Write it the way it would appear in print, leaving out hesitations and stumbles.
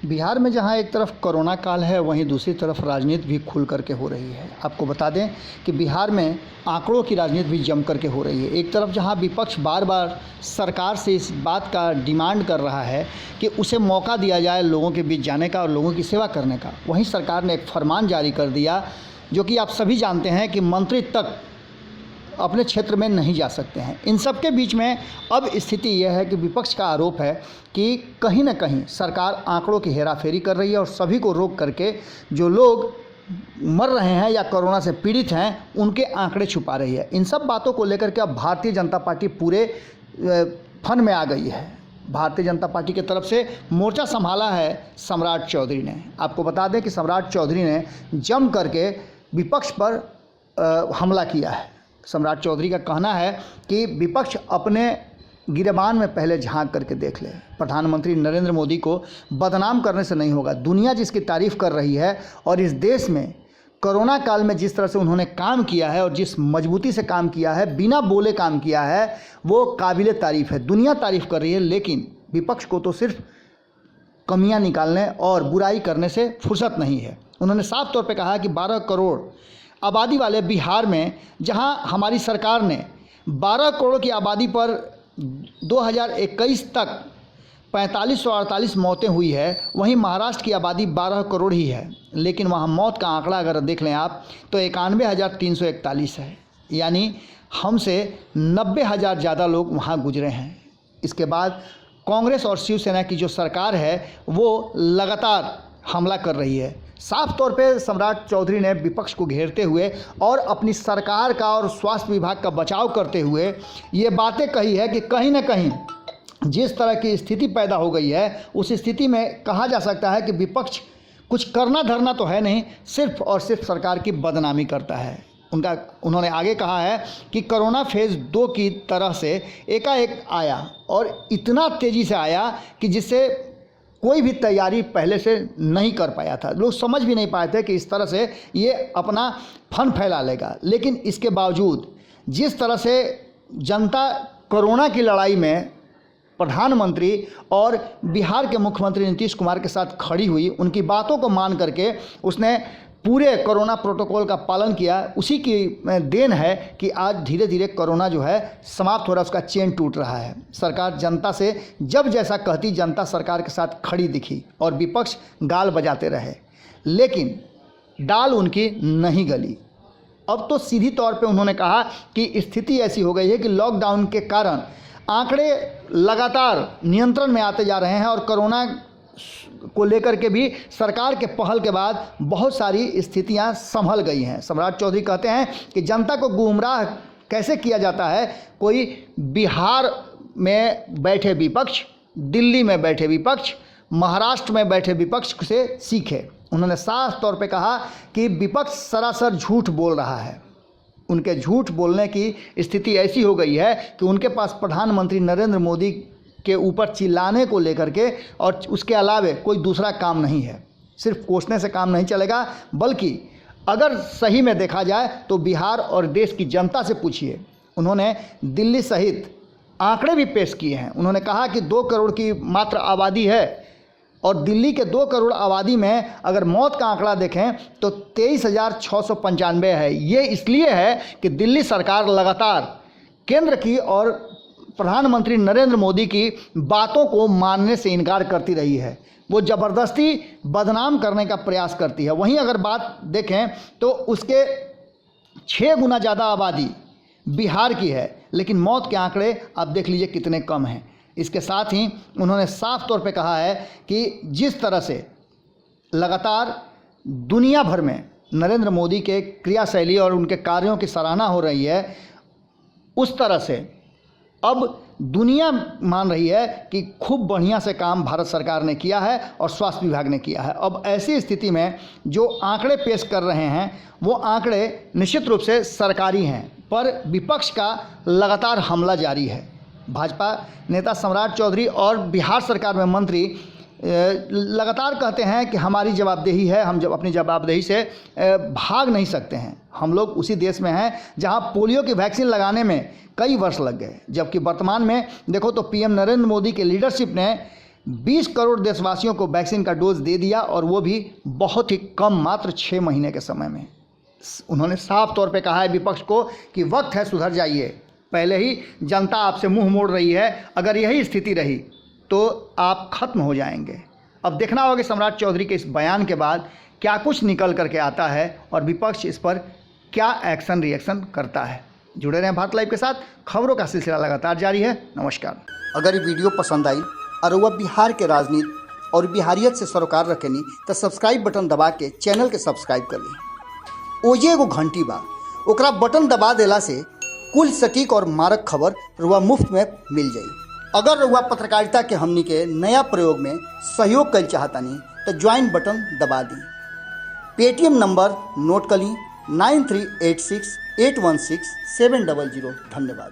बिहार में जहां एक तरफ कोरोना काल है, वहीं दूसरी तरफ राजनीति भी खुल करके हो रही है। आपको बता दें कि बिहार में आंकड़ों की राजनीति भी जम करके हो रही है। एक तरफ जहां विपक्ष बार बार सरकार से इस बात का डिमांड कर रहा है कि उसे मौका दिया जाए लोगों के बीच जाने का और लोगों की सेवा करने का, वहीं सरकार ने एक फरमान जारी कर दिया जो कि आप सभी जानते हैं कि मंत्री तक अपने क्षेत्र में नहीं जा सकते हैं। इन सब के बीच में अब स्थिति यह है कि विपक्ष का आरोप है कि कहीं न कहीं सरकार आंकड़ों की हेराफेरी कर रही है और सभी को रोक करके जो लोग मर रहे हैं या कोरोना से पीड़ित हैं उनके आंकड़े छुपा रही है। इन सब बातों को लेकर के अब भारतीय जनता पार्टी पूरे फन में आ गई है। भारतीय जनता पार्टी की तरफ से मोर्चा संभाला है सम्राट चौधरी ने। आपको बता दें कि सम्राट चौधरी ने जम करके विपक्ष पर हमला किया है। सम्राट चौधरी का कहना है कि विपक्ष अपने गिरेबान में पहले झांक करके देख ले। प्रधानमंत्री नरेंद्र मोदी को बदनाम करने से नहीं होगा। दुनिया जिसकी तारीफ़ कर रही है और इस देश में कोरोना काल में जिस तरह से उन्होंने काम किया है और जिस मजबूती से काम किया है, बिना बोले काम किया है, वो काबिले तारीफ़ है। दुनिया तारीफ़ कर रही है, लेकिन विपक्ष को तो सिर्फ कमियां निकालने और बुराई करने से फुर्सत नहीं है। उन्होंने साफ तौर पे कहा कि 12 करोड़ आबादी वाले बिहार में जहां हमारी सरकार ने 12 करोड़ की आबादी पर 2021 तक 4548 मौतें हुई है, वहीं महाराष्ट्र की आबादी 12 करोड़ ही है, लेकिन वहां मौत का आंकड़ा अगर देख लें आप तो 91,341 है। यानी हमसे 90,000 ज़्यादा लोग वहां गुजरे हैं। इसके बाद कांग्रेस और शिवसेना की जो सरकार है वो लगातार हमला कर रही है। साफ तौर पे सम्राट चौधरी ने विपक्ष को घेरते हुए और अपनी सरकार का और स्वास्थ्य विभाग का बचाव करते हुए ये बातें कही है कि कहीं ना कहीं जिस तरह की स्थिति पैदा हो गई है, उस स्थिति में कहा जा सकता है कि विपक्ष कुछ करना धरना तो है नहीं, सिर्फ और सिर्फ सरकार की बदनामी करता है। उन्होंने आगे कहा है कि कोरोना फेज़ 2 की तरह से एकाएक आया और इतना तेज़ी से आया कि जिससे कोई भी तैयारी पहले से नहीं कर पाया था। लोग समझ भी नहीं पाए थे कि इस तरह से ये अपना फन फैला लेगा। लेकिन इसके बावजूद जिस तरह से जनता कोरोना की लड़ाई में प्रधानमंत्री और बिहार के मुख्यमंत्री नीतीश कुमार के साथ खड़ी हुई, उनकी बातों को मान करके उसने पूरे कोरोना प्रोटोकॉल का पालन किया, उसी की देन है कि आज धीरे धीरे कोरोना जो है समाप्त हो रहा है, उसका चेन टूट रहा है। सरकार जनता से जब जैसा कहती, जनता सरकार के साथ खड़ी दिखी और विपक्ष गाल बजाते रहे, लेकिन डाल उनकी नहीं गली। अब तो सीधी तौर पे उन्होंने कहा कि स्थिति ऐसी हो गई है कि लॉकडाउन के कारण आंकड़े लगातार नियंत्रण में आते जा रहे हैं और कोरोना को लेकर के भी सरकार के पहल के बाद बहुत सारी स्थितियां संभल गई हैं। सम्राट चौधरी कहते हैं कि जनता को गुमराह कैसे किया जाता है, कोई बिहार में बैठे विपक्ष, दिल्ली में बैठे विपक्ष, महाराष्ट्र में बैठे विपक्ष से सीखे। उन्होंने साफ तौर पे कहा कि विपक्ष सरासर झूठ बोल रहा है। उनके झूठ बोलने की स्थिति ऐसी हो गई है कि उनके पास प्रधानमंत्री नरेंद्र मोदी के ऊपर चिल्लाने को लेकर के और उसके अलावे कोई दूसरा काम नहीं है। सिर्फ कोसने से काम नहीं चलेगा, बल्कि अगर सही में देखा जाए तो बिहार और देश की जनता से पूछिए। उन्होंने दिल्ली सहित आंकड़े भी पेश किए हैं। उन्होंने कहा कि 2 करोड़ की मात्र आबादी है और दिल्ली के 2 करोड़ आबादी में अगर मौत का आंकड़ा देखें तो 23,695 है। ये इसलिए है कि दिल्ली सरकार लगातार केंद्र की और प्रधानमंत्री नरेंद्र मोदी की बातों को मानने से इनकार करती रही है। वो ज़बरदस्ती बदनाम करने का प्रयास करती है। वहीं अगर बात देखें तो उसके 6 गुना ज़्यादा आबादी बिहार की है, लेकिन मौत के आंकड़े आप देख लीजिए कितने कम हैं। इसके साथ ही उन्होंने साफ तौर पे कहा है कि जिस तरह से लगातार दुनिया भर में नरेंद्र मोदी के क्रियाशैली और उनके कार्यों की सराहना हो रही है, उस तरह से अब दुनिया मान रही है कि खूब बढ़िया से काम भारत सरकार ने किया है और स्वास्थ्य विभाग ने किया है। अब ऐसी स्थिति में जो आंकड़े पेश कर रहे हैं वो आंकड़े निश्चित रूप से सरकारी हैं, पर विपक्ष का लगातार हमला जारी है। भाजपा नेता सम्राट चौधरी और बिहार सरकार में मंत्री लगातार कहते हैं कि हमारी जवाबदेही है, हम जब अपनी जवाबदेही से भाग नहीं सकते हैं। हम लोग उसी देश में हैं जहां पोलियो की वैक्सीन लगाने में कई वर्ष लग गए, जबकि वर्तमान में देखो तो पीएम नरेंद्र मोदी के लीडरशिप ने 20 करोड़ देशवासियों को वैक्सीन का डोज दे दिया और वो भी बहुत ही कम, मात्र 6 महीने के समय में। उन्होंने साफ तौर पे कहा है विपक्ष को कि वक्त है, सुधर जाइए। पहले ही जनता आपसे मुंह मोड़ रही है, अगर यही स्थिति रही तो आप खत्म हो जाएंगे। अब देखना होगा कि सम्राट चौधरी के इस बयान के बाद क्या कुछ निकल करके आता है और विपक्ष इस पर क्या एक्शन रिएक्शन करता है। जुड़े रहें भारत लाइव के साथ, खबरों का सिलसिला लगातार जारी है। नमस्कार। अगर ये वीडियो पसंद आई और वह बिहार के राजनीति और बिहारियत से सरोकार रखेनी तो सब्सक्राइब बटन दबा के चैनल के सब्सक्राइब कर ली। ओजे एगो घंटी बा, ओकरा बटन दबा देला से कुल सटीक और मारक खबर रुआ मुफ्त में मिल जाई। अगर रुआ पत्रकारिता के हमनी के नया प्रयोग में सहयोग कर चाहतानी तो ज्वाइन बटन दबा दी। पेटीएम नंबर नोट कर ली 9386816700। धन्यवाद।